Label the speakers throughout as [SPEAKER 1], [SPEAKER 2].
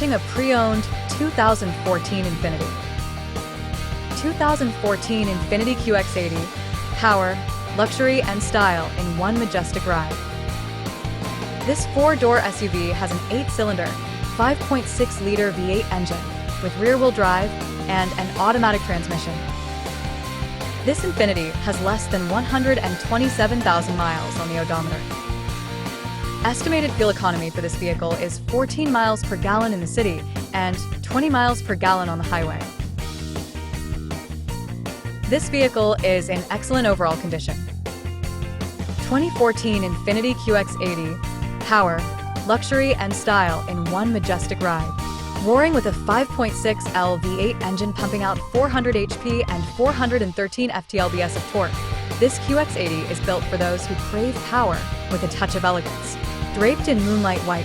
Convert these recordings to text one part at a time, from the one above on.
[SPEAKER 1] presenting a pre-owned 2014 Infiniti. 2014 Infiniti QX80, power, luxury, and style in one majestic ride. This four-door SUV has an 8-cylinder, 5.6-liter V8 engine with rear-wheel drive and an automatic transmission. This Infiniti has less than 127,000 miles on the odometer. Estimated fuel economy for this vehicle is 14 miles per gallon in the city and 20 miles per gallon on the highway. This vehicle is in excellent overall condition. 2014 Infiniti QX80, power, luxury, and style in one majestic ride. Roaring with a 5.6L V8 engine pumping out 400 HP and 413 ft-lbs of torque, this QX80 is built for those who crave power with a touch of elegance. Draped in Moonlight White,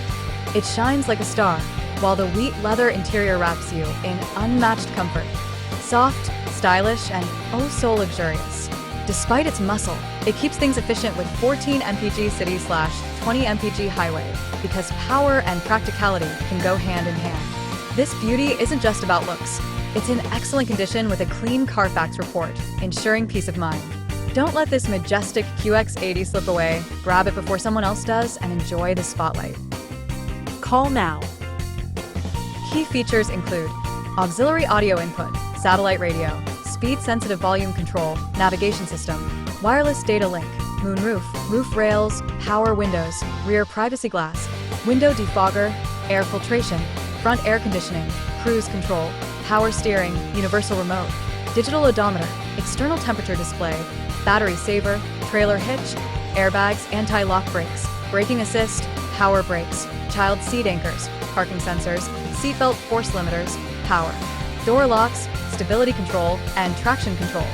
[SPEAKER 1] it shines like a star, while the wheat leather interior wraps you in unmatched comfort. Soft, stylish, and oh so luxurious. Despite its muscle, it keeps things efficient with 14 mpg city/20 mpg highway, because power and practicality can go hand in hand. This beauty isn't just about looks. It's in excellent condition with a clean CARFAX report, ensuring peace of mind. Don't let this majestic QX80 slip away. Grab it before someone else does and enjoy the spotlight.
[SPEAKER 2] Call now.
[SPEAKER 1] Key features include auxiliary audio input, satellite radio, speed-sensitive volume control, navigation system, wireless data link, moonroof, roof rails, power windows, rear privacy glass, window defogger, air filtration, front air conditioning, cruise control, power steering, universal remote, digital odometer, external temperature display, battery saver, trailer hitch, airbags, anti-lock brakes, braking assist, power brakes, child seat anchors, parking sensors, seatbelt force limiters, power, door locks, stability control, and traction control.